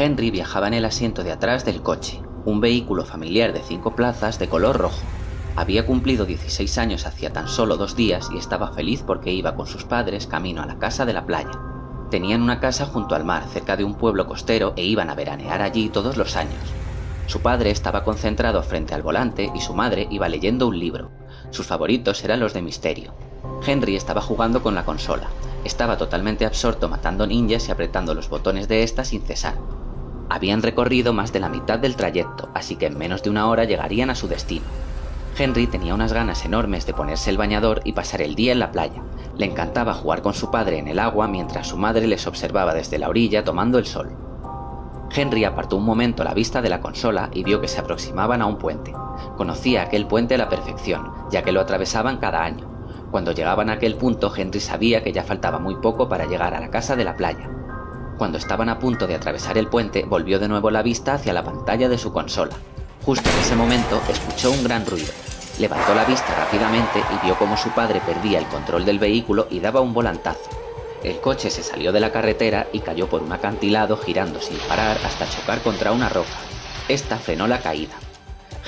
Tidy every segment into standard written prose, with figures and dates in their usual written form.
Henry viajaba en el asiento de atrás del coche, un vehículo familiar de 5 plazas de color rojo. Había cumplido 16 años hacía tan solo 2 días y estaba feliz porque iba con sus padres camino a la casa de la playa. Tenían una casa junto al mar, cerca de un pueblo costero, e iban a veranear allí todos los años. Su padre estaba concentrado frente al volante y su madre iba leyendo un libro. Sus favoritos eran los de misterio. Henry estaba jugando con la consola. Estaba totalmente absorto matando ninjas y apretando los botones de esta sin cesar. Habían recorrido más de la mitad del trayecto, así que en menos de una hora llegarían a su destino. Henry tenía unas ganas enormes de ponerse el bañador y pasar el día en la playa. Le encantaba jugar con su padre en el agua mientras su madre les observaba desde la orilla tomando el sol. Henry apartó un momento la vista de la consola y vio que se aproximaban a un puente. Conocía aquel puente a la perfección, ya que lo atravesaban cada año. Cuando llegaban a aquel punto, Henry sabía que ya faltaba muy poco para llegar a la casa de la playa. Cuando estaban a punto de atravesar el puente, volvió de nuevo la vista hacia la pantalla de su consola. Justo en ese momento, escuchó un gran ruido. Levantó la vista rápidamente y vio cómo su padre perdía el control del vehículo y daba un volantazo. El coche se salió de la carretera y cayó por un acantilado girando sin parar hasta chocar contra una roca. Esta frenó la caída.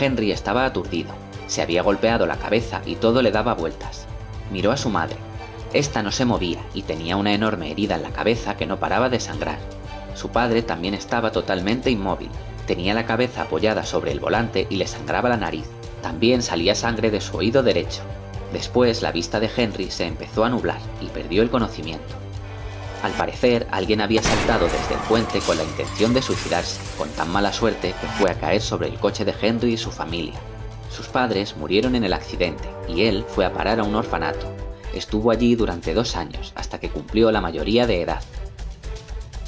Henry estaba aturdido. Se había golpeado la cabeza y todo le daba vueltas. Miró a su madre. Esta no se movía y tenía una enorme herida en la cabeza que no paraba de sangrar. Su padre también estaba totalmente inmóvil. Tenía la cabeza apoyada sobre el volante y le sangraba la nariz. También salía sangre de su oído derecho. Después la vista de Henry se empezó a nublar y perdió el conocimiento. Al parecer, alguien había saltado desde el puente con la intención de suicidarse, con tan mala suerte que fue a caer sobre el coche de Henry y su familia. Sus padres murieron en el accidente y él fue a parar a un orfanato. Estuvo allí durante 2 años, hasta que cumplió la mayoría de edad.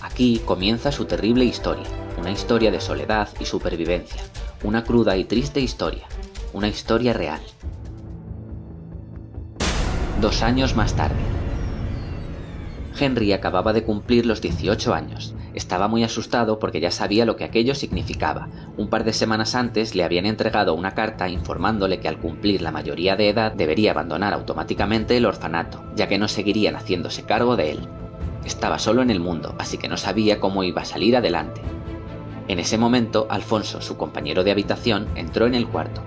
Aquí comienza su terrible historia, una historia de soledad y supervivencia, una cruda y triste historia, una historia real. 2 años más tarde. Henry acababa de cumplir los 18 años. Estaba muy asustado porque ya sabía lo que aquello significaba. Un par de semanas antes le habían entregado una carta informándole que al cumplir la mayoría de edad debería abandonar automáticamente el orfanato, ya que no seguirían haciéndose cargo de él. Estaba solo en el mundo, así que no sabía cómo iba a salir adelante. En ese momento, Alfonso, su compañero de habitación, entró en el cuarto.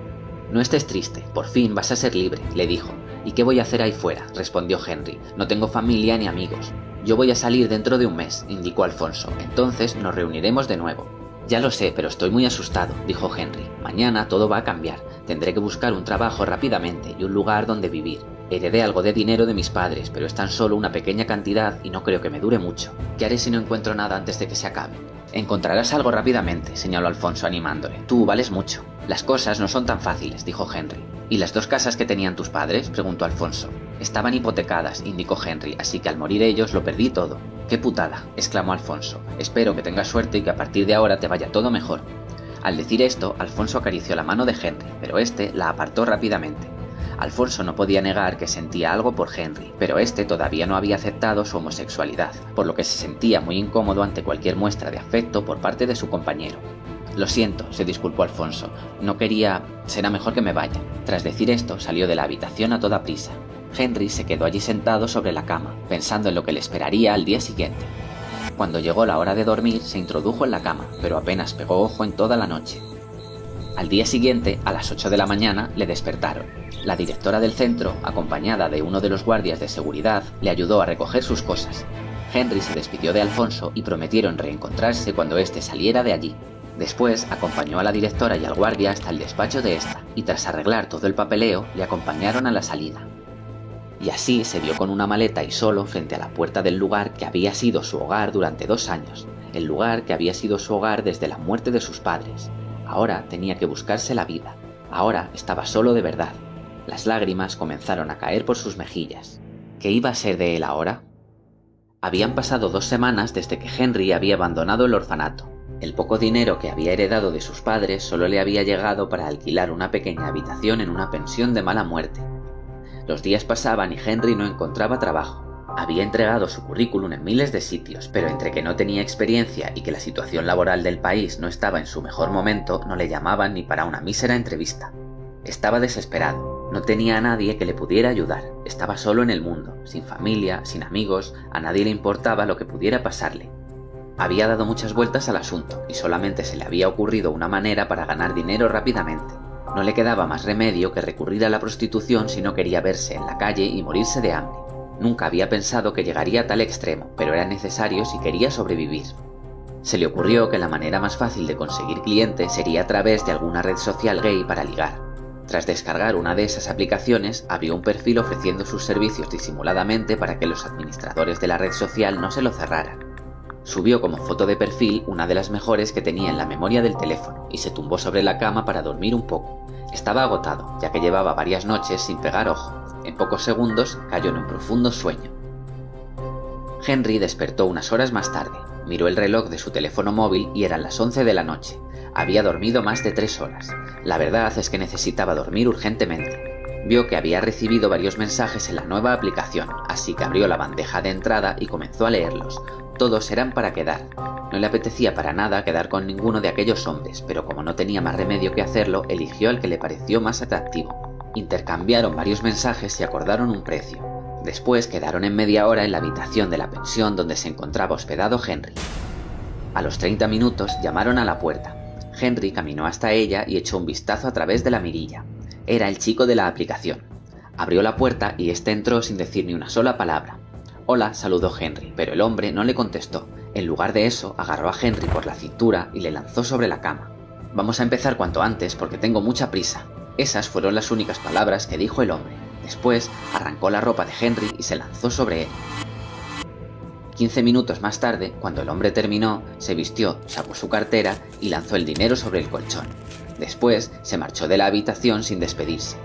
«No estés triste, por fin vas a ser libre», le dijo. «¿Y qué voy a hacer ahí fuera?», respondió Henry. «No tengo familia ni amigos». «Yo voy a salir dentro de un mes», indicó Alfonso. «Entonces nos reuniremos de nuevo». «Ya lo sé, pero estoy muy asustado», dijo Henry. «Mañana todo va a cambiar. Tendré que buscar un trabajo rápidamente y un lugar donde vivir. Heredé algo de dinero de mis padres, pero es tan solo una pequeña cantidad y no creo que me dure mucho. ¿Qué haré si no encuentro nada antes de que se acabe?» «Encontrarás algo rápidamente», señaló Alfonso animándole. «Tú vales mucho». «Las cosas no son tan fáciles», dijo Henry. «¿Y las 2 casas que tenían tus padres?», preguntó Alfonso. «Estaban hipotecadas», indicó Henry, «así que al morir ellos lo perdí todo». «¡Qué putada!», exclamó Alfonso. «Espero que tengas suerte y que a partir de ahora te vaya todo mejor». Al decir esto, Alfonso acarició la mano de Henry, pero este la apartó rápidamente. Alfonso no podía negar que sentía algo por Henry, pero este todavía no había aceptado su homosexualidad, por lo que se sentía muy incómodo ante cualquier muestra de afecto por parte de su compañero. «Lo siento», se disculpó Alfonso. «No quería... será mejor que me vaya». Tras decir esto, salió de la habitación a toda prisa. Henry se quedó allí sentado sobre la cama, pensando en lo que le esperaría al día siguiente. Cuando llegó la hora de dormir, se introdujo en la cama, pero apenas pegó ojo en toda la noche. Al día siguiente, a las 8 de la mañana, le despertaron. La directora del centro, acompañada de uno de los guardias de seguridad, le ayudó a recoger sus cosas. Henry se despidió de Alfonso y prometieron reencontrarse cuando éste saliera de allí. Después acompañó a la directora y al guardia hasta el despacho de esta, y tras arreglar todo el papeleo, le acompañaron a la salida. Y así se vio con una maleta y solo frente a la puerta del lugar que había sido su hogar durante 2 años, el lugar que había sido su hogar desde la muerte de sus padres. Ahora tenía que buscarse la vida, ahora estaba solo de verdad. Las lágrimas comenzaron a caer por sus mejillas. ¿Qué iba a ser de él ahora? Habían pasado 2 semanas desde que Henry había abandonado el orfanato. El poco dinero que había heredado de sus padres solo le había llegado para alquilar una pequeña habitación en una pensión de mala muerte. Los días pasaban y Henry no encontraba trabajo. Había entregado su currículum en miles de sitios, pero entre que no tenía experiencia y que la situación laboral del país no estaba en su mejor momento, no le llamaban ni para una mísera entrevista. Estaba desesperado, no tenía a nadie que le pudiera ayudar, estaba solo en el mundo, sin familia, sin amigos, a nadie le importaba lo que pudiera pasarle. Había dado muchas vueltas al asunto y solamente se le había ocurrido una manera para ganar dinero rápidamente. No le quedaba más remedio que recurrir a la prostitución si no quería verse en la calle y morirse de hambre. Nunca había pensado que llegaría a tal extremo, pero era necesario si quería sobrevivir. Se le ocurrió que la manera más fácil de conseguir clientes sería a través de alguna red social gay para ligar. Tras descargar una de esas aplicaciones, abrió un perfil ofreciendo sus servicios disimuladamente para que los administradores de la red social no se lo cerraran. Subió como foto de perfil una de las mejores que tenía en la memoria del teléfono y se tumbó sobre la cama para dormir un poco. Estaba agotado, ya que llevaba varias noches sin pegar ojo. En pocos segundos cayó en un profundo sueño. Henry despertó unas horas más tarde. Miró el reloj de su teléfono móvil y eran las 11 de la noche. Había dormido más de 3 horas. La verdad es que necesitaba dormir urgentemente. Vio que había recibido varios mensajes en la nueva aplicación, así que abrió la bandeja de entrada y comenzó a leerlos. Todos eran para quedar. No le apetecía para nada quedar con ninguno de aquellos hombres, pero como no tenía más remedio que hacerlo, eligió al que le pareció más atractivo. Intercambiaron varios mensajes y acordaron un precio. Después quedaron en media hora en la habitación de la pensión donde se encontraba hospedado Henry. A los 30 minutos llamaron a la puerta. Henry caminó hasta ella y echó un vistazo a través de la mirilla. Era el chico de la aplicación. Abrió la puerta y éste entró sin decir ni una sola palabra. «Hola», saludó Henry, pero el hombre no le contestó. En lugar de eso, agarró a Henry por la cintura y le lanzó sobre la cama. «Vamos a empezar cuanto antes porque tengo mucha prisa». Esas fueron las únicas palabras que dijo el hombre. Después, arrancó la ropa de Henry y se lanzó sobre él. 15 minutos más tarde, cuando el hombre terminó, se vistió, sacó su cartera y lanzó el dinero sobre el colchón. Después, se marchó de la habitación sin despedirse.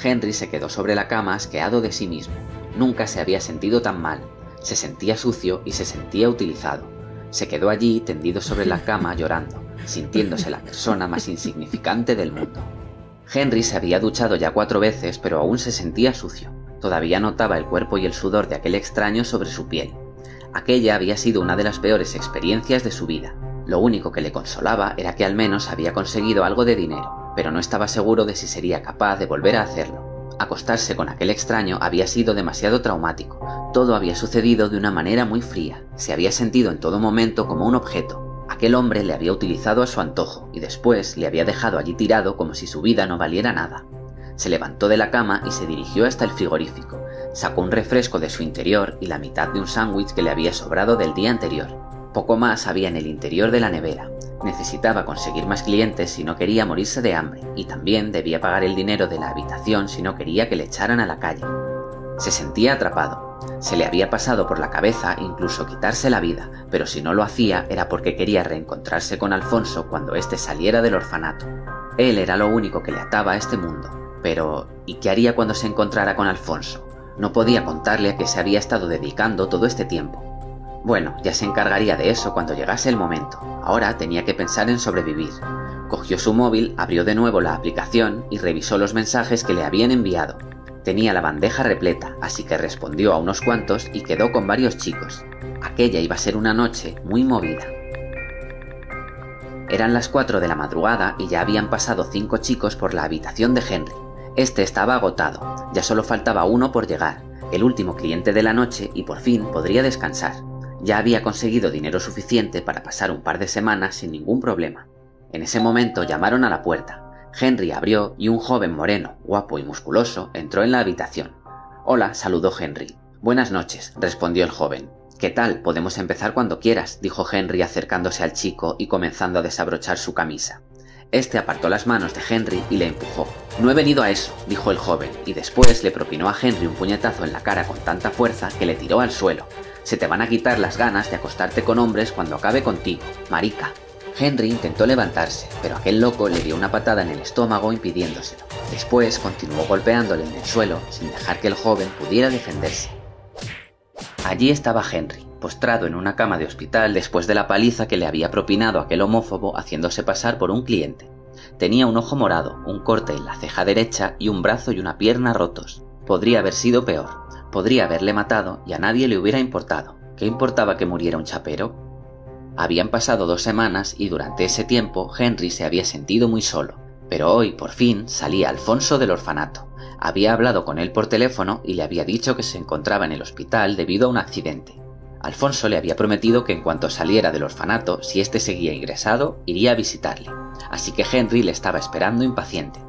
Henry se quedó sobre la cama asqueado de sí mismo. Nunca se había sentido tan mal. Se sentía sucio y se sentía utilizado. Se quedó allí tendido sobre la cama llorando, sintiéndose la persona más insignificante del mundo. Henry se había duchado ya 4 veces, pero aún se sentía sucio. Todavía notaba el cuerpo y el sudor de aquel extraño sobre su piel. Aquella había sido una de las peores experiencias de su vida. Lo único que le consolaba era que al menos había conseguido algo de dinero, pero no estaba seguro de si sería capaz de volver a hacerlo. Acostarse con aquel extraño había sido demasiado traumático. Todo había sucedido de una manera muy fría. Se había sentido en todo momento como un objeto. Aquel hombre le había utilizado a su antojo y después le había dejado allí tirado como si su vida no valiera nada. Se levantó de la cama y se dirigió hasta el frigorífico. Sacó un refresco de su interior y la mitad de un sándwich que le había sobrado del día anterior. Poco más había en el interior de la nevera. Necesitaba conseguir más clientes si no quería morirse de hambre, y también debía pagar el dinero de la habitación si no quería que le echaran a la calle. Se sentía atrapado. Se le había pasado por la cabeza incluso quitarse la vida, pero si no lo hacía era porque quería reencontrarse con Alfonso cuando éste saliera del orfanato. Él era lo único que le ataba a este mundo. Pero, ¿y qué haría cuando se encontrara con Alfonso? No podía contarle a qué se había estado dedicando todo este tiempo. Bueno, ya se encargaría de eso cuando llegase el momento. Ahora tenía que pensar en sobrevivir. Cogió su móvil, abrió de nuevo la aplicación y revisó los mensajes que le habían enviado. Tenía la bandeja repleta, así que respondió a unos cuantos y quedó con varios chicos. Aquella iba a ser una noche muy movida. Eran las 4 de la madrugada y ya habían pasado 5 chicos por la habitación de Henry. Este estaba agotado, ya solo faltaba uno por llegar, el último cliente de la noche, y por fin podría descansar. Ya había conseguido dinero suficiente para pasar un par de semanas sin ningún problema. En ese momento llamaron a la puerta. Henry abrió y un joven moreno, guapo y musculoso, entró en la habitación. «Hola», saludó Henry. «Buenas noches», respondió el joven. «¿Qué tal? Podemos empezar cuando quieras», dijo Henry acercándose al chico y comenzando a desabrochar su camisa. Este apartó las manos de Henry y le empujó. «No he venido a eso», dijo el joven, y después le propinó a Henry un puñetazo en la cara con tanta fuerza que le tiró al suelo. «Se te van a quitar las ganas de acostarte con hombres cuando acabe contigo, marica». Henry intentó levantarse, pero aquel loco le dio una patada en el estómago impidiéndoselo. Después continuó golpeándole en el suelo sin dejar que el joven pudiera defenderse. Allí estaba Henry, postrado en una cama de hospital después de la paliza que le había propinado aquel homófobo haciéndose pasar por un cliente. Tenía un ojo morado, un corte en la ceja derecha y un brazo y una pierna rotos. Podría haber sido peor. Podría haberle matado y a nadie le hubiera importado. ¿Qué importaba que muriera un chapero? Habían pasado 2 semanas y durante ese tiempo Henry se había sentido muy solo. Pero hoy, por fin, salía Alfonso del orfanato. Había hablado con él por teléfono y le había dicho que se encontraba en el hospital debido a un accidente. Alfonso le había prometido que en cuanto saliera del orfanato, si éste seguía ingresado, iría a visitarle, así que Henry le estaba esperando impaciente.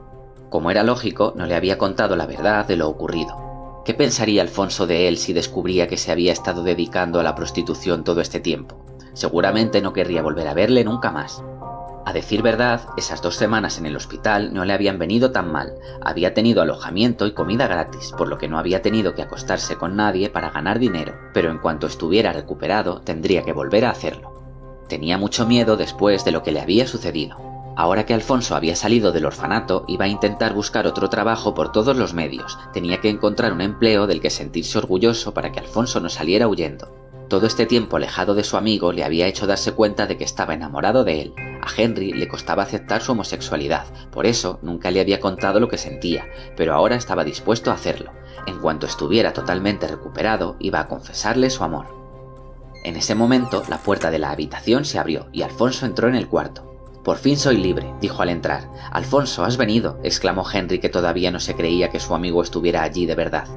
Como era lógico, no le había contado la verdad de lo ocurrido. ¿Qué pensaría Alfonso de él si descubría que se había estado dedicando a la prostitución todo este tiempo? Seguramente no querría volver a verle nunca más. A decir verdad, esas 2 semanas en el hospital no le habían venido tan mal. Había tenido alojamiento y comida gratis, por lo que no había tenido que acostarse con nadie para ganar dinero, pero en cuanto estuviera recuperado tendría que volver a hacerlo. Tenía mucho miedo después de lo que le había sucedido. Ahora que Alfonso había salido del orfanato, iba a intentar buscar otro trabajo por todos los medios. Tenía que encontrar un empleo del que sentirse orgulloso para que Alfonso no saliera huyendo. Todo este tiempo alejado de su amigo le había hecho darse cuenta de que estaba enamorado de él. A Henry le costaba aceptar su homosexualidad, por eso nunca le había contado lo que sentía, pero ahora estaba dispuesto a hacerlo. En cuanto estuviera totalmente recuperado, iba a confesarle su amor. En ese momento, la puerta de la habitación se abrió y Alfonso entró en el cuarto. «Por fin soy libre», dijo al entrar. «Alfonso, has venido», exclamó Henry, que todavía no se creía que su amigo estuviera allí de verdad.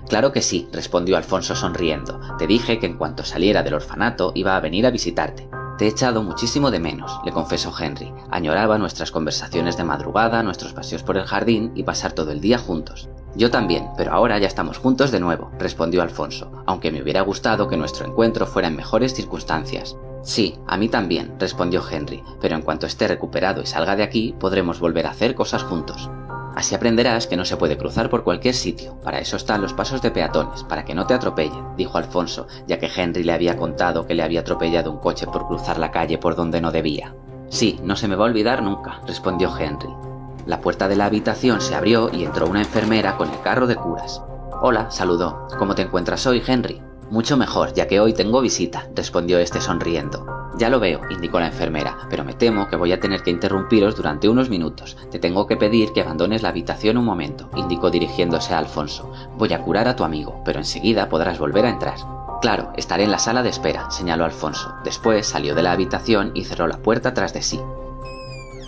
«Claro que sí», respondió Alfonso sonriendo. «Te dije que en cuanto saliera del orfanato iba a venir a visitarte». «Te he echado muchísimo de menos», le confesó Henry. «Añoraba nuestras conversaciones de madrugada, nuestros paseos por el jardín y pasar todo el día juntos». «Yo también, pero ahora ya estamos juntos de nuevo», respondió Alfonso, «aunque me hubiera gustado que nuestro encuentro fuera en mejores circunstancias». «Sí, a mí también», respondió Henry, «pero en cuanto esté recuperado y salga de aquí, podremos volver a hacer cosas juntos». «Así aprenderás que no se puede cruzar por cualquier sitio, para eso están los pasos de peatones, para que no te atropellen», dijo Alfonso, ya que Henry le había contado que le había atropellado un coche por cruzar la calle por donde no debía. «Sí, no se me va a olvidar nunca», respondió Henry. La puerta de la habitación se abrió y entró una enfermera con el carro de curas. «Hola», saludó. «¿Cómo te encuentras hoy, Henry?» «Mucho mejor, ya que hoy tengo visita», respondió este sonriendo. «Ya lo veo», indicó la enfermera, «pero me temo que voy a tener que interrumpiros durante unos minutos. Te tengo que pedir que abandones la habitación un momento», indicó dirigiéndose a Alfonso. «Voy a curar a tu amigo, pero enseguida podrás volver a entrar». «Claro, estaré en la sala de espera», señaló Alfonso. Después salió de la habitación y cerró la puerta tras de sí.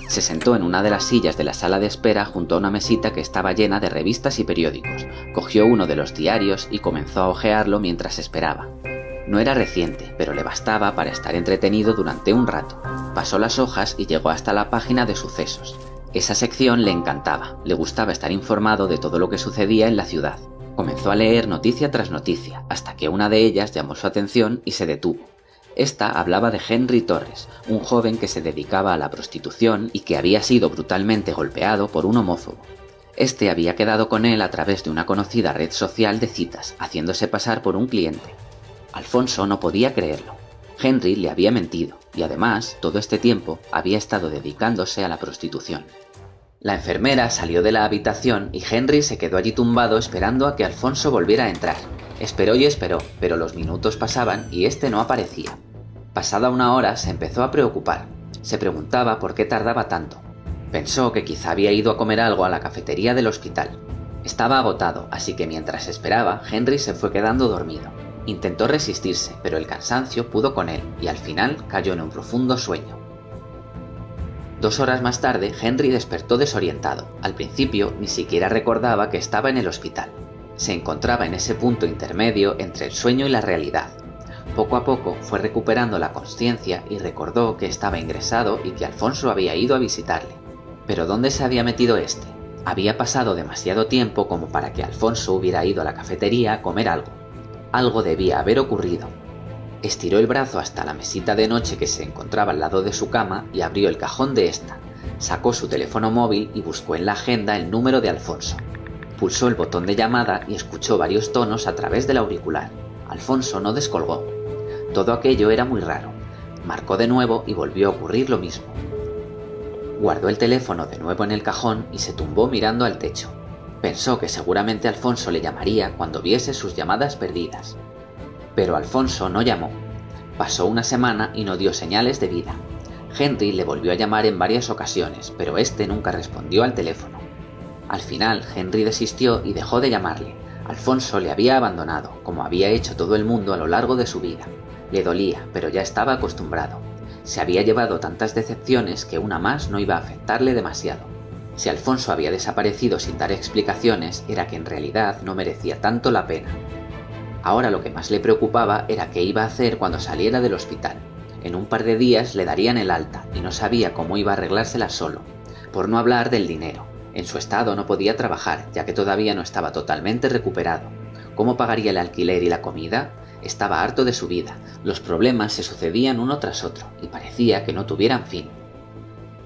Se sentó en una de las sillas de la sala de espera junto a una mesita que estaba llena de revistas y periódicos. Cogió uno de los diarios y comenzó a hojearlo mientras esperaba. No era reciente, pero le bastaba para estar entretenido durante un rato. Pasó las hojas y llegó hasta la página de sucesos. Esa sección le encantaba, le gustaba estar informado de todo lo que sucedía en la ciudad. Comenzó a leer noticia tras noticia, hasta que una de ellas llamó su atención y se detuvo. Esta hablaba de Henry Torres, un joven que se dedicaba a la prostitución y que había sido brutalmente golpeado por un homófobo. Este había quedado con él a través de una conocida red social de citas, haciéndose pasar por un cliente. Alfonso no podía creerlo. Henry le había mentido, y además, todo este tiempo, había estado dedicándose a la prostitución. La enfermera salió de la habitación y Henry se quedó allí tumbado esperando a que Alfonso volviera a entrar. Esperó y esperó, pero los minutos pasaban y este no aparecía. Pasada una hora se empezó a preocupar. Se preguntaba por qué tardaba tanto. Pensó que quizá había ido a comer algo a la cafetería del hospital. Estaba agotado, así que mientras esperaba, Henry se fue quedando dormido. Intentó resistirse, pero el cansancio pudo con él y al final cayó en un profundo sueño. 2 horas más tarde, Henry despertó desorientado. Al principio, ni siquiera recordaba que estaba en el hospital. Se encontraba en ese punto intermedio entre el sueño y la realidad. Poco a poco fue recuperando la consciencia y recordó que estaba ingresado y que Alfonso había ido a visitarle. Pero ¿dónde se había metido este? Había pasado demasiado tiempo como para que Alfonso hubiera ido a la cafetería a comer algo. Algo debía haber ocurrido. Estiró el brazo hasta la mesita de noche que se encontraba al lado de su cama y abrió el cajón de esta. Sacó su teléfono móvil y buscó en la agenda el número de Alfonso. Pulsó el botón de llamada y escuchó varios tonos a través del auricular. Alfonso no descolgó. Todo aquello era muy raro. Marcó de nuevo y volvió a ocurrir lo mismo. Guardó el teléfono de nuevo en el cajón y se tumbó mirando al techo. Pensó que seguramente Alfonso le llamaría cuando viese sus llamadas perdidas. Pero Alfonso no llamó. Pasó una semana y no dio señales de vida. Henry le volvió a llamar en varias ocasiones, pero este nunca respondió al teléfono. Al final, Henry desistió y dejó de llamarle. Alfonso le había abandonado, como había hecho todo el mundo a lo largo de su vida. Le dolía, pero ya estaba acostumbrado. Se había llevado tantas decepciones que una más no iba a afectarle demasiado. Si Alfonso había desaparecido sin dar explicaciones, era que en realidad no merecía tanto la pena. Ahora lo que más le preocupaba era qué iba a hacer cuando saliera del hospital. En un par de días le darían el alta y no sabía cómo iba a arreglársela solo. Por no hablar del dinero. En su estado no podía trabajar, ya que todavía no estaba totalmente recuperado. ¿Cómo pagaría el alquiler y la comida? Estaba harto de su vida. Los problemas se sucedían uno tras otro y parecía que no tuvieran fin.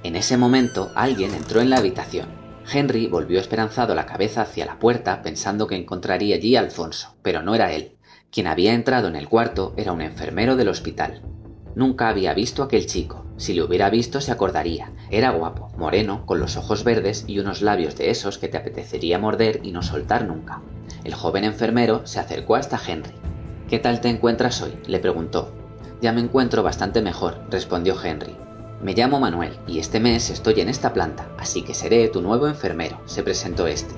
En ese momento alguien entró en la habitación. Henry volvió esperanzado la cabeza hacia la puerta pensando que encontraría allí a Alfonso, pero no era él. Quien había entrado en el cuarto era un enfermero del hospital. Nunca había visto a aquel chico. Si le hubiera visto se acordaría. Era guapo, moreno, con los ojos verdes y unos labios de esos que te apetecería morder y no soltar nunca. El joven enfermero se acercó hasta Henry. «¿Qué tal te encuentras hoy?», le preguntó. «Ya me encuentro bastante mejor», respondió Henry. «Me llamo Manuel y este mes estoy en esta planta, así que seré tu nuevo enfermero», se presentó este.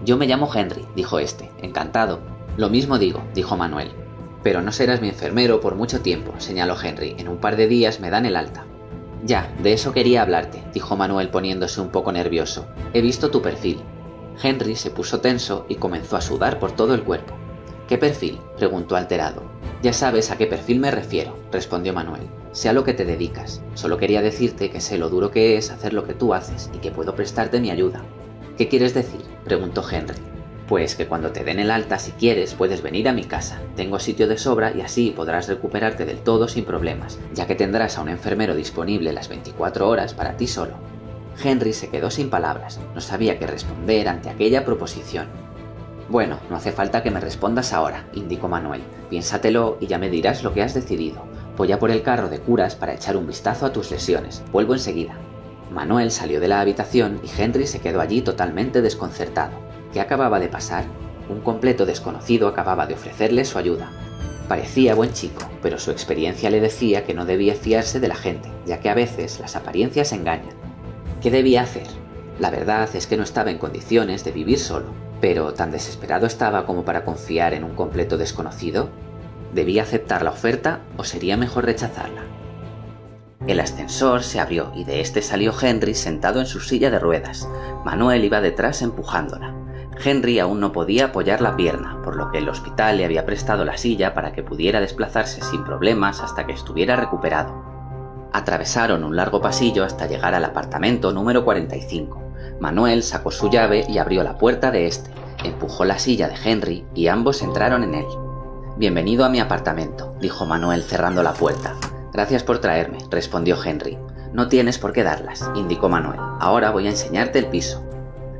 «Yo me llamo Henry», dijo este. «Encantado». «Lo mismo digo», dijo Manuel. «Pero no serás mi enfermero por mucho tiempo», señaló Henry. «En un par de días me dan el alta». «Ya, de eso quería hablarte», dijo Manuel poniéndose un poco nervioso. «He visto tu perfil». Henry se puso tenso y comenzó a sudar por todo el cuerpo. «¿Qué perfil?», preguntó alterado. «Ya sabes a qué perfil me refiero», respondió Manuel. «Sé a lo que te dedicas. Solo quería decirte que sé lo duro que es hacer lo que tú haces y que puedo prestarte mi ayuda». «¿Qué quieres decir?», preguntó Henry. «Pues que cuando te den el alta, si quieres, puedes venir a mi casa. Tengo sitio de sobra y así podrás recuperarte del todo sin problemas, ya que tendrás a un enfermero disponible las 24 horas para ti solo». Henry se quedó sin palabras. No sabía qué responder ante aquella proposición. «Bueno, no hace falta que me respondas ahora», indicó Manuel. «Piénsatelo y ya me dirás lo que has decidido. Voy a por el carro de curas para echar un vistazo a tus lesiones. Vuelvo enseguida». Manuel salió de la habitación y Henry se quedó allí totalmente desconcertado. ¿Qué acababa de pasar? Un completo desconocido acababa de ofrecerle su ayuda. Parecía buen chico, pero su experiencia le decía que no debía fiarse de la gente, ya que a veces las apariencias engañan. ¿Qué debía hacer? La verdad es que no estaba en condiciones de vivir solo, pero ¿tan desesperado estaba como para confiar en un completo desconocido? ¿Debía aceptar la oferta o sería mejor rechazarla? El ascensor se abrió y de este salió Henry sentado en su silla de ruedas. Manuel iba detrás empujándola. Henry aún no podía apoyar la pierna, por lo que el hospital le había prestado la silla para que pudiera desplazarse sin problemas hasta que estuviera recuperado. Atravesaron un largo pasillo hasta llegar al apartamento número 45. Manuel sacó su llave y abrió la puerta de este, empujó la silla de Henry y ambos entraron en él. «Bienvenido a mi apartamento», dijo Manuel cerrando la puerta. «Gracias por traerme», respondió Henry. «No tienes por qué darlas», indicó Manuel. «Ahora voy a enseñarte el piso».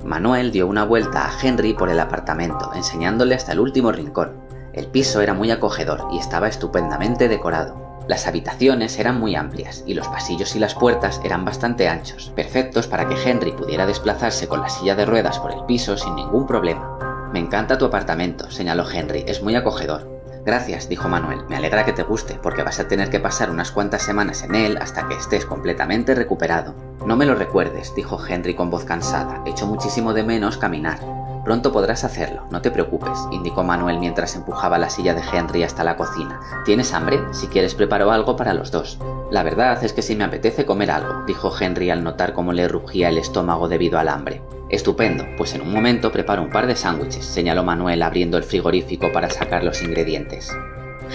Manuel dio una vuelta a Henry por el apartamento, enseñándole hasta el último rincón. El piso era muy acogedor y estaba estupendamente decorado. Las habitaciones eran muy amplias y los pasillos y las puertas eran bastante anchos, perfectos para que Henry pudiera desplazarse con la silla de ruedas por el piso sin ningún problema. «Me encanta tu apartamento», señaló Henry, «es muy acogedor». «Gracias», dijo Manuel, «me alegra que te guste, porque vas a tener que pasar unas cuantas semanas en él hasta que estés completamente recuperado». «No me lo recuerdes», dijo Henry con voz cansada, «echo muchísimo de menos caminar». «Pronto podrás hacerlo, no te preocupes», indicó Manuel mientras empujaba la silla de Henry hasta la cocina. «¿Tienes hambre? Si quieres preparo algo para los dos». «La verdad es que sí me apetece comer algo», dijo Henry al notar cómo le rugía el estómago debido al hambre. «Estupendo, pues en un momento preparo un par de sándwiches», señaló Manuel abriendo el frigorífico para sacar los ingredientes.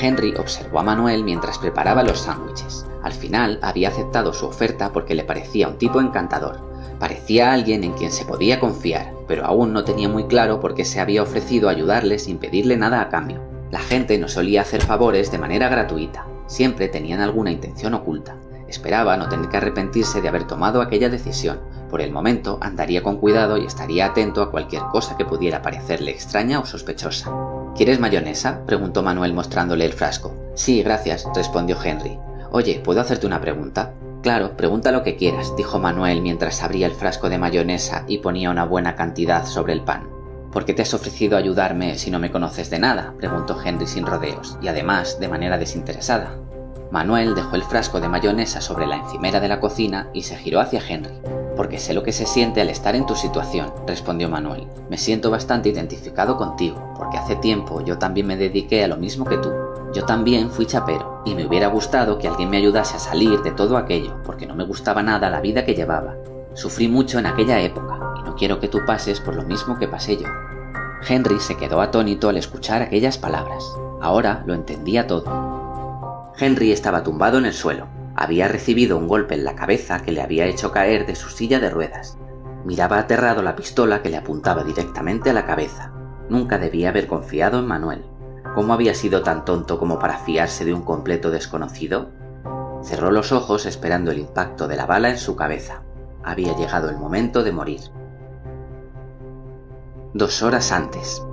Henry observó a Manuel mientras preparaba los sándwiches. Al final había aceptado su oferta porque le parecía un tipo encantador. Parecía alguien en quien se podía confiar, pero aún no tenía muy claro por qué se había ofrecido a ayudarle sin pedirle nada a cambio. La gente no solía hacer favores de manera gratuita, siempre tenían alguna intención oculta. Esperaba no tener que arrepentirse de haber tomado aquella decisión. Por el momento andaría con cuidado y estaría atento a cualquier cosa que pudiera parecerle extraña o sospechosa. ¿Quieres mayonesa?, preguntó Manuel mostrándole el frasco. «Sí, gracias», respondió Henry. «Oye, ¿puedo hacerte una pregunta?» «Claro, pregunta lo que quieras», dijo Manuel mientras abría el frasco de mayonesa y ponía una buena cantidad sobre el pan. «¿Por qué te has ofrecido a ayudarme si no me conoces de nada?», preguntó Henry sin rodeos, y además de manera desinteresada. Manuel dejó el frasco de mayonesa sobre la encimera de la cocina y se giró hacia Henry. «Porque sé lo que se siente al estar en tu situación», respondió Manuel. «Me siento bastante identificado contigo, porque hace tiempo yo también me dediqué a lo mismo que tú. Yo también fui chapero, y me hubiera gustado que alguien me ayudase a salir de todo aquello, porque no me gustaba nada la vida que llevaba. Sufrí mucho en aquella época, y no quiero que tú pases por lo mismo que pasé yo». Henry se quedó atónito al escuchar aquellas palabras. Ahora lo entendía todo. Henry estaba tumbado en el suelo. Había recibido un golpe en la cabeza que le había hecho caer de su silla de ruedas. Miraba aterrado la pistola que le apuntaba directamente a la cabeza. Nunca debía haber confiado en Manuel. ¿Cómo había sido tan tonto como para fiarse de un completo desconocido? Cerró los ojos esperando el impacto de la bala en su cabeza. Había llegado el momento de morir. 2 horas antes.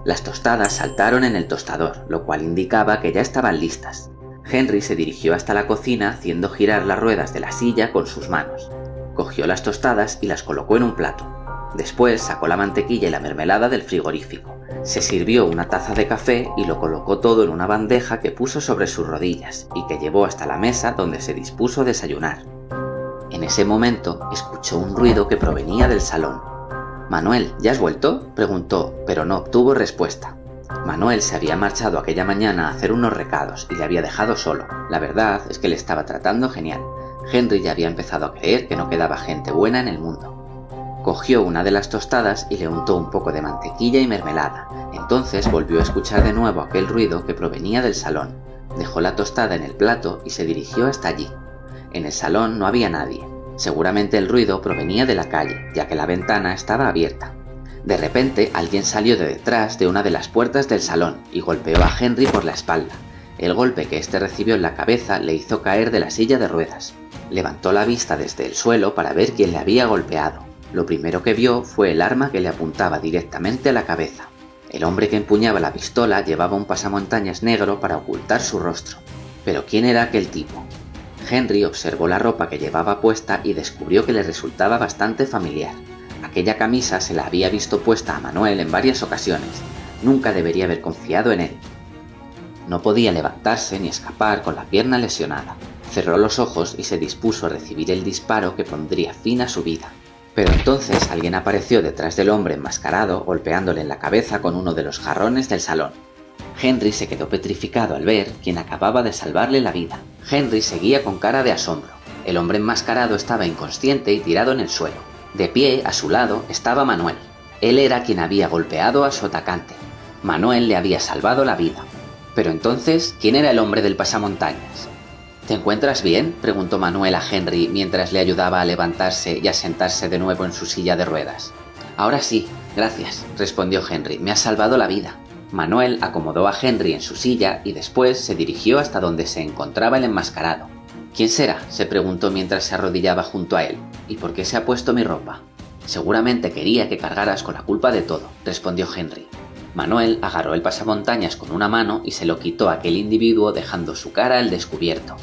Las tostadas saltaron en el tostador, lo cual indicaba que ya estaban listas. Henry se dirigió hasta la cocina haciendo girar las ruedas de la silla con sus manos. Cogió las tostadas y las colocó en un plato. Después sacó la mantequilla y la mermelada del frigorífico. Se sirvió una taza de café y lo colocó todo en una bandeja que puso sobre sus rodillas y que llevó hasta la mesa donde se dispuso a desayunar. En ese momento escuchó un ruido que provenía del salón. «Manuel, ¿ya has vuelto?», preguntó, pero no obtuvo respuesta. Manuel se había marchado aquella mañana a hacer unos recados y le había dejado solo. La verdad es que le estaba tratando genial. Henry ya había empezado a creer que no quedaba gente buena en el mundo. Cogió una de las tostadas y le untó un poco de mantequilla y mermelada. Entonces volvió a escuchar de nuevo aquel ruido que provenía del salón. Dejó la tostada en el plato y se dirigió hasta allí. En el salón no había nadie. Seguramente el ruido provenía de la calle, ya que la ventana estaba abierta. De repente alguien salió de detrás de una de las puertas del salón y golpeó a Henry por la espalda. El golpe que éste recibió en la cabeza le hizo caer de la silla de ruedas. Levantó la vista desde el suelo para ver quién le había golpeado. Lo primero que vio fue el arma que le apuntaba directamente a la cabeza. El hombre que empuñaba la pistola llevaba un pasamontañas negro para ocultar su rostro. Pero ¿quién era aquel tipo? Henry observó la ropa que llevaba puesta y descubrió que le resultaba bastante familiar. Aquella camisa se la había visto puesta a Manuel en varias ocasiones. Nunca debería haber confiado en él. No podía levantarse ni escapar con la pierna lesionada. Cerró los ojos y se dispuso a recibir el disparo que pondría fin a su vida. Pero entonces alguien apareció detrás del hombre enmascarado, golpeándole en la cabeza con uno de los jarrones del salón. Henry se quedó petrificado al ver quién acababa de salvarle la vida. Henry seguía con cara de asombro. El hombre enmascarado estaba inconsciente y tirado en el suelo. De pie, a su lado, estaba Manuel. Él era quien había golpeado a su atacante. Manuel le había salvado la vida. Pero entonces, ¿quién era el hombre del pasamontañas? ¿Te encuentras bien?, preguntó Manuel a Henry mientras le ayudaba a levantarse y a sentarse de nuevo en su silla de ruedas. Ahora sí, gracias, respondió Henry, me has salvado la vida. Manuel acomodó a Henry en su silla y después se dirigió hasta donde se encontraba el enmascarado. ¿Quién será?, se preguntó mientras se arrodillaba junto a él. ¿Y por qué se ha puesto mi ropa? Seguramente quería que cargaras con la culpa de todo, respondió Henry. Manuel agarró el pasamontañas con una mano y se lo quitó a aquel individuo dejando su cara al descubierto.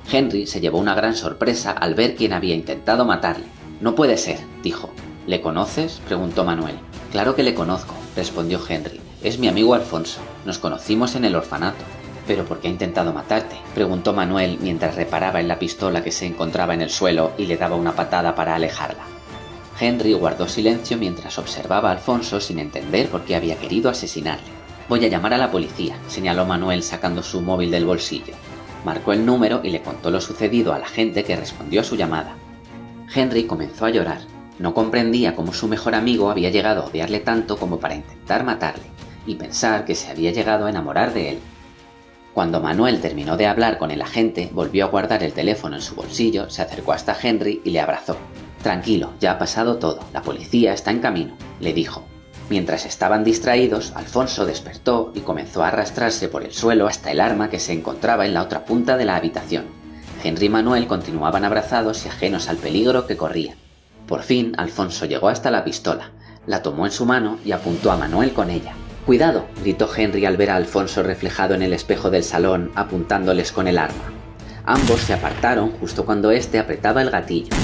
Henry se llevó una gran sorpresa al ver quién había intentado matarle. «No puede ser», dijo. «¿Le conoces?», preguntó Manuel. «Claro que le conozco», respondió Henry. «Es mi amigo Alfonso. Nos conocimos en el orfanato». «¿Pero por qué ha intentado matarte?», preguntó Manuel mientras reparaba en la pistola que se encontraba en el suelo y le daba una patada para alejarla. Henry guardó silencio mientras observaba a Alfonso sin entender por qué había querido asesinarle. «Voy a llamar a la policía», señaló Manuel sacando su móvil del bolsillo. Marcó el número y le contó lo sucedido a la gente que respondió a su llamada. Henry comenzó a llorar. No comprendía cómo su mejor amigo había llegado a odiarle tanto como para intentar matarle, y pensar que se había llegado a enamorar de él. Cuando Manuel terminó de hablar con el agente, volvió a guardar el teléfono en su bolsillo, se acercó hasta Henry y le abrazó. «Tranquilo, ya ha pasado todo, la policía está en camino», le dijo. Mientras estaban distraídos, Alfonso despertó y comenzó a arrastrarse por el suelo hasta el arma que se encontraba en la otra punta de la habitación. Henry y Manuel continuaban abrazados y ajenos al peligro que corrían. Por fin, Alfonso llegó hasta la pistola, la tomó en su mano y apuntó a Manuel con ella. «¡Cuidado!», gritó Henry al ver a Alfonso reflejado en el espejo del salón, apuntándoles con el arma. Ambos se apartaron justo cuando éste apretaba el gatillo.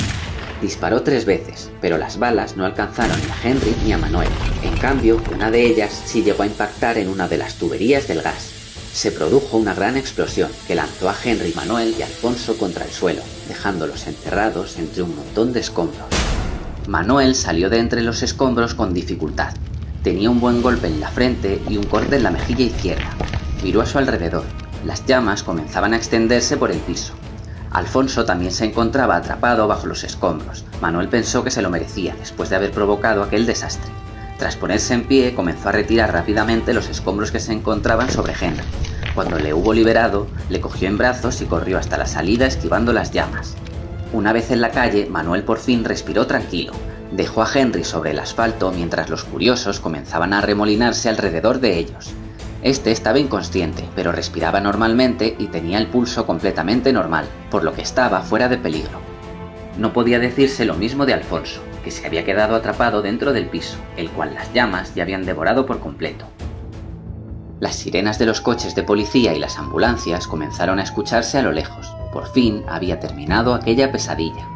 Disparó 3 veces, pero las balas no alcanzaron ni a Henry ni a Manuel. En cambio, una de ellas sí llegó a impactar en una de las tuberías del gas. Se produjo una gran explosión que lanzó a Henry, Manuel y Alfonso contra el suelo, dejándolos enterrados entre un montón de escombros. Manuel salió de entre los escombros con dificultad. Tenía un buen golpe en la frente y un corte en la mejilla izquierda. Miró a su alrededor. Las llamas comenzaban a extenderse por el piso. Alfonso también se encontraba atrapado bajo los escombros. Manuel pensó que se lo merecía después de haber provocado aquel desastre. Tras ponerse en pie, comenzó a retirar rápidamente los escombros que se encontraban sobre Henry. Cuando le hubo liberado, le cogió en brazos y corrió hasta la salida esquivando las llamas. Una vez en la calle, Manuel por fin respiró tranquilo. Dejó a Henry sobre el asfalto mientras los curiosos comenzaban a arremolinarse alrededor de ellos. Este estaba inconsciente, pero respiraba normalmente y tenía el pulso completamente normal, por lo que estaba fuera de peligro. No podía decirse lo mismo de Alfonso, que se había quedado atrapado dentro del piso, el cual las llamas ya habían devorado por completo. Las sirenas de los coches de policía y las ambulancias comenzaron a escucharse a lo lejos. Por fin había terminado aquella pesadilla.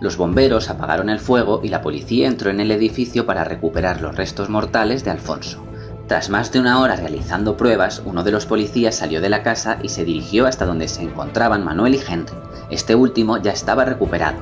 Los bomberos apagaron el fuego y la policía entró en el edificio para recuperar los restos mortales de Alfonso. Tras más de una hora realizando pruebas, uno de los policías salió de la casa y se dirigió hasta donde se encontraban Manuel y Henry. Este último ya estaba recuperado.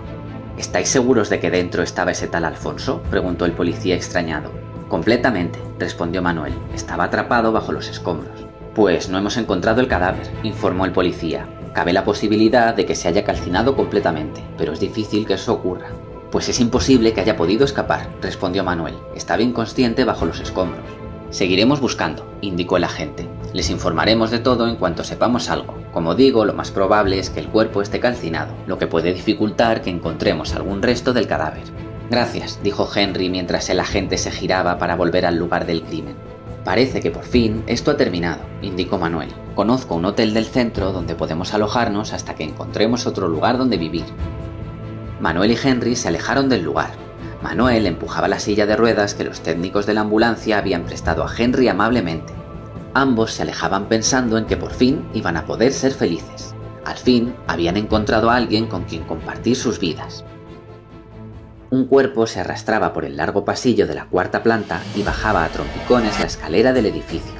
¿Estáis seguros de que dentro estaba ese tal Alfonso?, preguntó el policía extrañado. Completamente, respondió Manuel. Estaba atrapado bajo los escombros. Pues no hemos encontrado el cadáver, informó el policía. Cabe la posibilidad de que se haya calcinado completamente, pero es difícil que eso ocurra. Pues es imposible que haya podido escapar, respondió Manuel. Estaba inconsciente bajo los escombros. Seguiremos buscando, indicó el agente. Les informaremos de todo en cuanto sepamos algo. Como digo, lo más probable es que el cuerpo esté calcinado, lo que puede dificultar que encontremos algún resto del cadáver. Gracias, dijo Henry mientras el agente se giraba para volver al lugar del crimen. Parece que por fin esto ha terminado, indicó Manuel. Conozco un hotel del centro donde podemos alojarnos hasta que encontremos otro lugar donde vivir. Manuel y Henry se alejaron del lugar. Manuel empujaba la silla de ruedas que los técnicos de la ambulancia habían prestado a Henry amablemente. Ambos se alejaban pensando en que por fin iban a poder ser felices. Al fin habían encontrado a alguien con quien compartir sus vidas. Un cuerpo se arrastraba por el largo pasillo de la cuarta planta y bajaba a trompicones la escalera del edificio.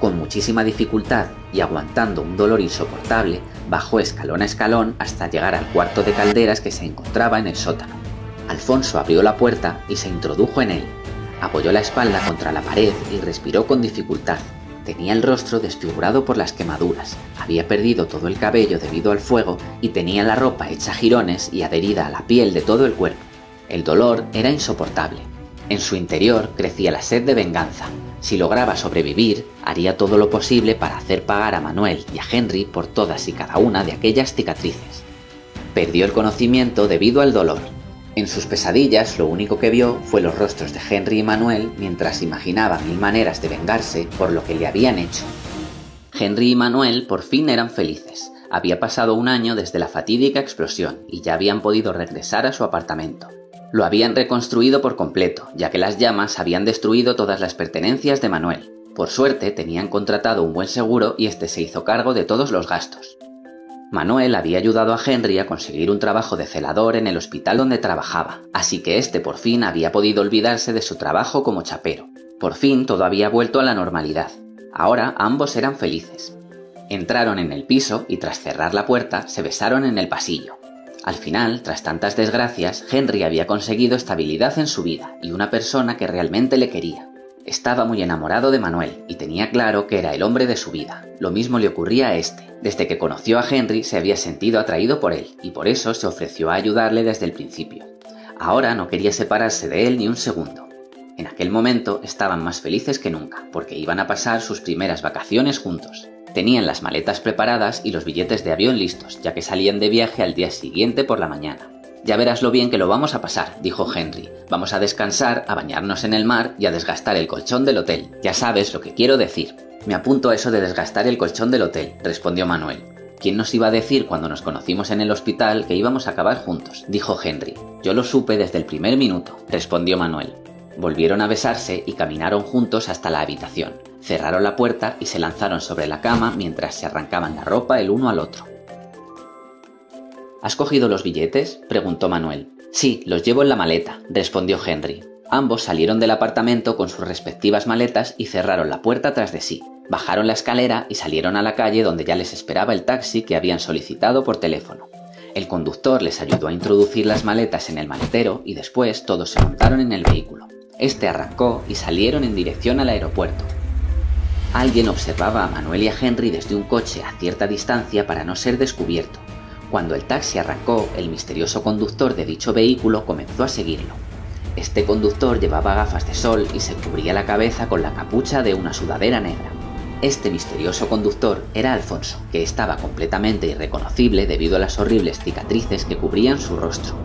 Con muchísima dificultad y aguantando un dolor insoportable, bajó escalón a escalón hasta llegar al cuarto de calderas que se encontraba en el sótano. Alfonso abrió la puerta y se introdujo en él. Apoyó la espalda contra la pared y respiró con dificultad. Tenía el rostro desfigurado por las quemaduras, había perdido todo el cabello debido al fuego y tenía la ropa hecha jirones y adherida a la piel de todo el cuerpo. El dolor era insoportable. En su interior crecía la sed de venganza. Si lograba sobrevivir, haría todo lo posible para hacer pagar a Manuel y a Henry por todas y cada una de aquellas cicatrices. Perdió el conocimiento debido al dolor. En sus pesadillas lo único que vio fue los rostros de Henry y Manuel mientras imaginaba mil maneras de vengarse por lo que le habían hecho. Henry y Manuel por fin eran felices. Había pasado un año desde la fatídica explosión y ya habían podido regresar a su apartamento. Lo habían reconstruido por completo, ya que las llamas habían destruido todas las pertenencias de Manuel. Por suerte tenían contratado un buen seguro y este se hizo cargo de todos los gastos. Manuel había ayudado a Henry a conseguir un trabajo de celador en el hospital donde trabajaba, así que este por fin había podido olvidarse de su trabajo como chapero. Por fin todo había vuelto a la normalidad. Ahora ambos eran felices. Entraron en el piso y tras cerrar la puerta se besaron en el pasillo. Al final, tras tantas desgracias, Henry había conseguido estabilidad en su vida y una persona que realmente le quería. Estaba muy enamorado de Manuel y tenía claro que era el hombre de su vida. Lo mismo le ocurría a este. Desde que conoció a Henry se había sentido atraído por él y por eso se ofreció a ayudarle desde el principio. Ahora no quería separarse de él ni un segundo. En aquel momento estaban más felices que nunca porque iban a pasar sus primeras vacaciones juntos. Tenían las maletas preparadas y los billetes de avión listos, ya que salían de viaje al día siguiente por la mañana. Ya verás lo bien que lo vamos a pasar, dijo Henry. Vamos a descansar, a bañarnos en el mar y a desgastar el colchón del hotel. Ya sabes lo que quiero decir. Me apunto a eso de desgastar el colchón del hotel, respondió Manuel. ¿Quién nos iba a decir cuando nos conocimos en el hospital que íbamos a acabar juntos?, dijo Henry. Yo lo supe desde el primer minuto, respondió Manuel. Volvieron a besarse y caminaron juntos hasta la habitación. Cerraron la puerta y se lanzaron sobre la cama mientras se arrancaban la ropa el uno al otro. ¿Has cogido los billetes?, preguntó Manuel. Sí, los llevo en la maleta, respondió Henry. Ambos salieron del apartamento con sus respectivas maletas y cerraron la puerta tras de sí. Bajaron la escalera y salieron a la calle donde ya les esperaba el taxi que habían solicitado por teléfono. El conductor les ayudó a introducir las maletas en el maletero y después todos se montaron en el vehículo. Este arrancó y salieron en dirección al aeropuerto. Alguien observaba a Manuel y a Henry desde un coche a cierta distancia para no ser descubierto. Cuando el taxi arrancó, el misterioso conductor de dicho vehículo comenzó a seguirlo. Este conductor llevaba gafas de sol y se cubría la cabeza con la capucha de una sudadera negra. Este misterioso conductor era Alfonso, que estaba completamente irreconocible debido a las horribles cicatrices que cubrían su rostro.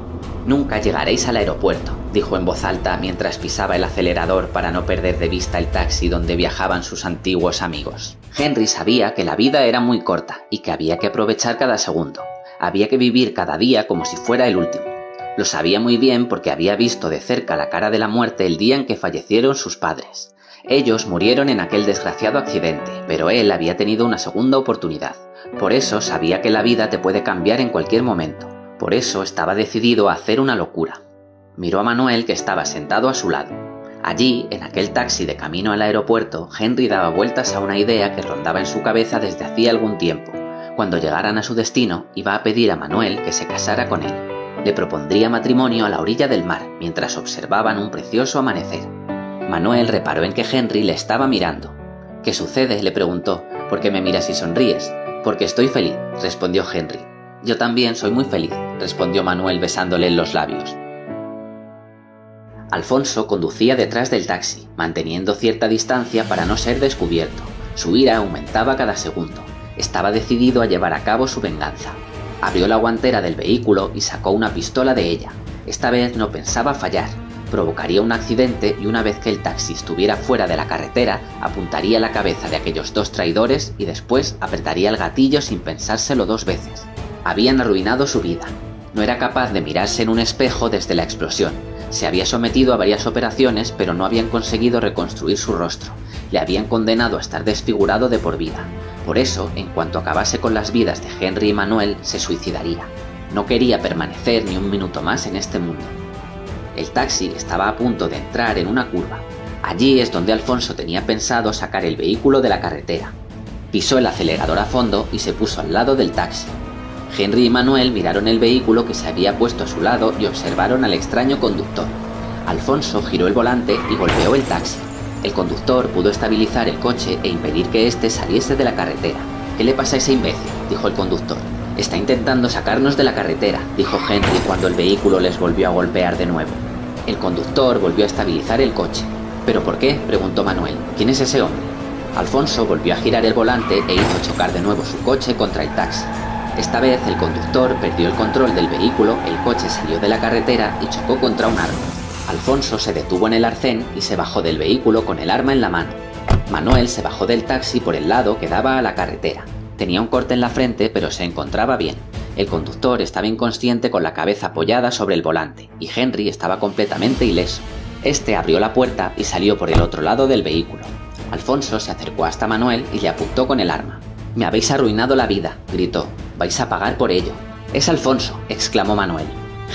«Nunca llegaréis al aeropuerto», dijo en voz alta mientras pisaba el acelerador para no perder de vista el taxi donde viajaban sus antiguos amigos. Henry sabía que la vida era muy corta y que había que aprovechar cada segundo. Había que vivir cada día como si fuera el último. Lo sabía muy bien porque había visto de cerca la cara de la muerte el día en que fallecieron sus padres. Ellos murieron en aquel desgraciado accidente, pero él había tenido una segunda oportunidad. Por eso sabía que la vida te puede cambiar en cualquier momento. Por eso estaba decidido a hacer una locura. Miró a Manuel, que estaba sentado a su lado. Allí, en aquel taxi de camino al aeropuerto, Henry daba vueltas a una idea que rondaba en su cabeza desde hacía algún tiempo. Cuando llegaran a su destino, iba a pedir a Manuel que se casara con él. Le propondría matrimonio a la orilla del mar, mientras observaban un precioso amanecer. Manuel reparó en que Henry le estaba mirando. «¿Qué sucede?», le preguntó. «¿Por qué me miras y sonríes?» «Porque estoy feliz», respondió Henry. «Yo también soy muy feliz», respondió Manuel besándole en los labios. Alfonso conducía detrás del taxi, manteniendo cierta distancia para no ser descubierto. Su ira aumentaba cada segundo. Estaba decidido a llevar a cabo su venganza. Abrió la guantera del vehículo y sacó una pistola de ella. Esta vez no pensaba fallar. Provocaría un accidente y una vez que el taxi estuviera fuera de la carretera, apuntaría la cabeza de aquellos dos traidores y después apretaría el gatillo sin pensárselo dos veces. Habían arruinado su vida. No era capaz de mirarse en un espejo desde la explosión. Se había sometido a varias operaciones, pero no habían conseguido reconstruir su rostro. Le habían condenado a estar desfigurado de por vida. Por eso, en cuanto acabase con las vidas de Henry y Manuel, se suicidaría. No quería permanecer ni un minuto más en este mundo. El taxi estaba a punto de entrar en una curva. Allí es donde Alfonso tenía pensado sacar el vehículo de la carretera. Pisó el acelerador a fondo y se puso al lado del taxi. Henry y Manuel miraron el vehículo que se había puesto a su lado y observaron al extraño conductor. Alfonso giró el volante y golpeó el taxi. El conductor pudo estabilizar el coche e impedir que éste saliese de la carretera. «¿Qué le pasa a ese imbécil?», dijo el conductor. «Está intentando sacarnos de la carretera», dijo Henry cuando el vehículo les volvió a golpear de nuevo. El conductor volvió a estabilizar el coche. «¿Pero por qué?», preguntó Manuel. «¿Quién es ese hombre?». Alfonso volvió a girar el volante e hizo chocar de nuevo su coche contra el taxi. Esta vez el conductor perdió el control del vehículo, el coche salió de la carretera y chocó contra un árbol. Alfonso se detuvo en el arcén y se bajó del vehículo con el arma en la mano. Manuel se bajó del taxi por el lado que daba a la carretera. Tenía un corte en la frente, pero se encontraba bien. El conductor estaba inconsciente con la cabeza apoyada sobre el volante, y Henry estaba completamente ileso. Este abrió la puerta y salió por el otro lado del vehículo. Alfonso se acercó hasta Manuel y le apuntó con el arma. «Me habéis arruinado la vida», gritó. «Vais a pagar por ello». «Es Alfonso», exclamó Manuel.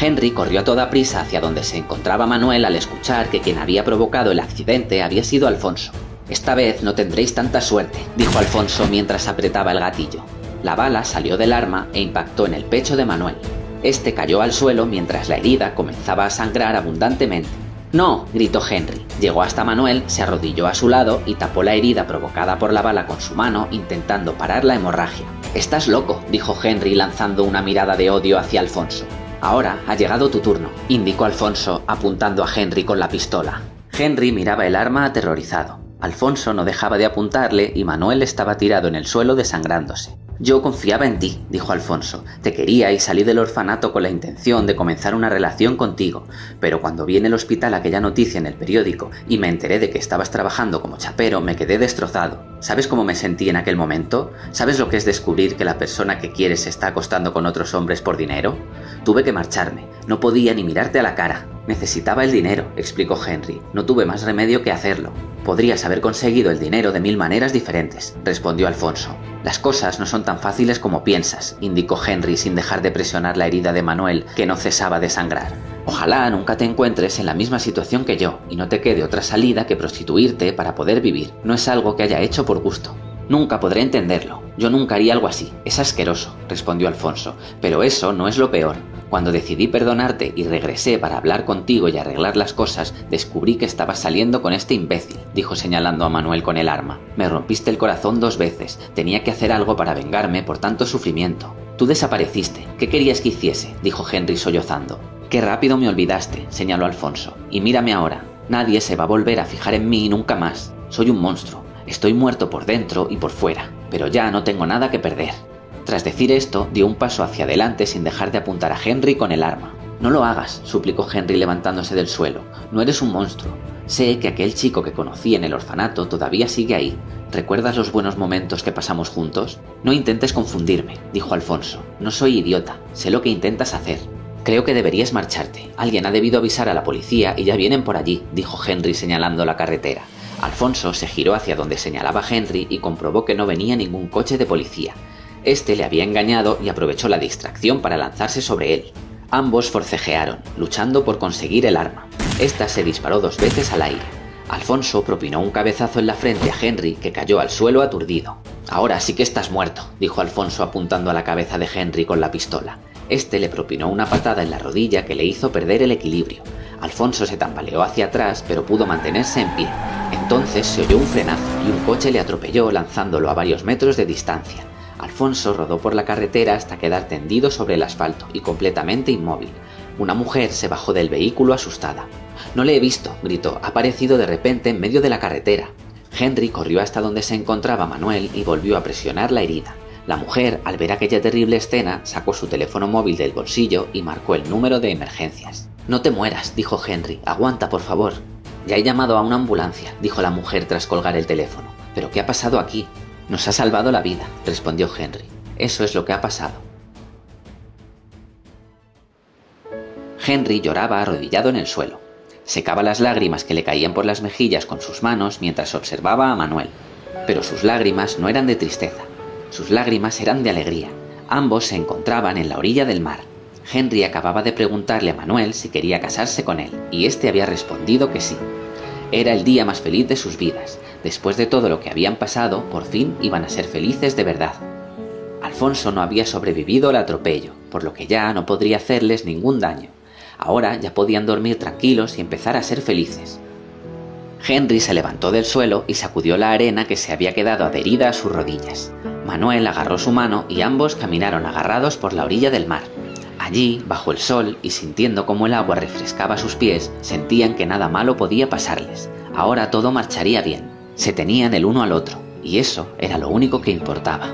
Henry corrió a toda prisa hacia donde se encontraba Manuel al escuchar que quien había provocado el accidente había sido Alfonso. «Esta vez no tendréis tanta suerte», dijo Alfonso mientras apretaba el gatillo. La bala salió del arma e impactó en el pecho de Manuel. Este cayó al suelo mientras la herida comenzaba a sangrar abundantemente. «¡No!», gritó Henry. Llegó hasta Manuel, se arrodilló a su lado y tapó la herida provocada por la bala con su mano, intentando parar la hemorragia. «Estás loco», dijo Henry lanzando una mirada de odio hacia Alfonso. «Ahora ha llegado tu turno», indicó Alfonso apuntando a Henry con la pistola. Henry miraba el arma aterrorizado. Alfonso no dejaba de apuntarle y Manuel estaba tirado en el suelo desangrándose. «Yo confiaba en ti», dijo Alfonso. «Te quería y salí del orfanato con la intención de comenzar una relación contigo. Pero cuando vi en el hospital aquella noticia en el periódico y me enteré de que estabas trabajando como chapero, me quedé destrozado. ¿Sabes cómo me sentí en aquel momento? ¿Sabes lo que es descubrir que la persona que quieres se está acostando con otros hombres por dinero? Tuve que marcharme. No podía ni mirarte a la cara. Necesitaba el dinero», explicó Henry. «No tuve más remedio que hacerlo». «Podrías haber conseguido el dinero de 1000 maneras diferentes», respondió Alfonso. «Las cosas no son tan fáciles como piensas», indicó Henry sin dejar de presionar la herida de Manuel, que no cesaba de sangrar. «Ojalá nunca te encuentres en la misma situación que yo y no te quede otra salida que prostituirte para poder vivir. No es algo que haya hecho por gusto». «Nunca podré entenderlo. Yo nunca haría algo así. Es asqueroso», respondió Alfonso. «Pero eso no es lo peor. Cuando decidí perdonarte y regresé para hablar contigo y arreglar las cosas, descubrí que estabas saliendo con este imbécil», dijo señalando a Manuel con el arma. «Me rompiste el corazón 2 veces. Tenía que hacer algo para vengarme por tanto sufrimiento. Tú desapareciste. ¿Qué querías que hiciese?», dijo Henry sollozando. «Qué rápido me olvidaste», señaló Alfonso. «Y mírame ahora. Nadie se va a volver a fijar en mí nunca más. Soy un monstruo. Estoy muerto por dentro y por fuera, pero ya no tengo nada que perder». Tras decir esto, dio un paso hacia adelante sin dejar de apuntar a Henry con el arma. «No lo hagas», suplicó Henry levantándose del suelo. «No eres un monstruo. Sé que aquel chico que conocí en el orfanato todavía sigue ahí. ¿Recuerdas los buenos momentos que pasamos juntos? No intentes confundirme», dijo Alfonso. «No soy idiota. Sé lo que intentas hacer». «Creo que deberías marcharte. Alguien ha debido avisar a la policía y ya vienen por allí», dijo Henry señalando la carretera. Alfonso se giró hacia donde señalaba Henry y comprobó que no venía ningún coche de policía. Este le había engañado y aprovechó la distracción para lanzarse sobre él. Ambos forcejearon, luchando por conseguir el arma. Esta se disparó 2 veces al aire. Alfonso propinó un cabezazo en la frente a Henry, que cayó al suelo aturdido. «Ahora sí que estás muerto», dijo Alfonso apuntando a la cabeza de Henry con la pistola. Este le propinó una patada en la rodilla que le hizo perder el equilibrio. Alfonso se tambaleó hacia atrás, pero pudo mantenerse en pie. Entonces se oyó un frenazo y un coche le atropelló lanzándolo a varios metros de distancia. Alfonso rodó por la carretera hasta quedar tendido sobre el asfalto y completamente inmóvil. Una mujer se bajó del vehículo asustada. «No le he visto», gritó. «Ha aparecido de repente en medio de la carretera». Henry corrió hasta donde se encontraba Manuel y volvió a presionar la herida. La mujer, al ver aquella terrible escena, sacó su teléfono móvil del bolsillo y marcó el número de emergencias. «No te mueras», dijo Henry. «Aguanta, por favor». «Ya he llamado a una ambulancia», dijo la mujer tras colgar el teléfono. «¿Pero qué ha pasado aquí?» «Nos ha salvado la vida», respondió Henry. «Eso es lo que ha pasado». Henry lloraba arrodillado en el suelo. Secaba las lágrimas que le caían por las mejillas con sus manos mientras observaba a Manuel. Pero sus lágrimas no eran de tristeza. Sus lágrimas eran de alegría. Ambos se encontraban en la orilla del mar. Henry acababa de preguntarle a Manuel si quería casarse con él, y este había respondido que sí. Era el día más feliz de sus vidas. Después de todo lo que habían pasado, por fin iban a ser felices de verdad. Alfonso no había sobrevivido al atropello, por lo que ya no podría hacerles ningún daño. Ahora ya podían dormir tranquilos y empezar a ser felices. Henry se levantó del suelo y sacudió la arena que se había quedado adherida a sus rodillas. Manuel agarró su mano y ambos caminaron agarrados por la orilla del mar. Allí, bajo el sol y sintiendo cómo el agua refrescaba sus pies, sentían que nada malo podía pasarles. Ahora todo marcharía bien. Se tenían el uno al otro, y eso era lo único que importaba.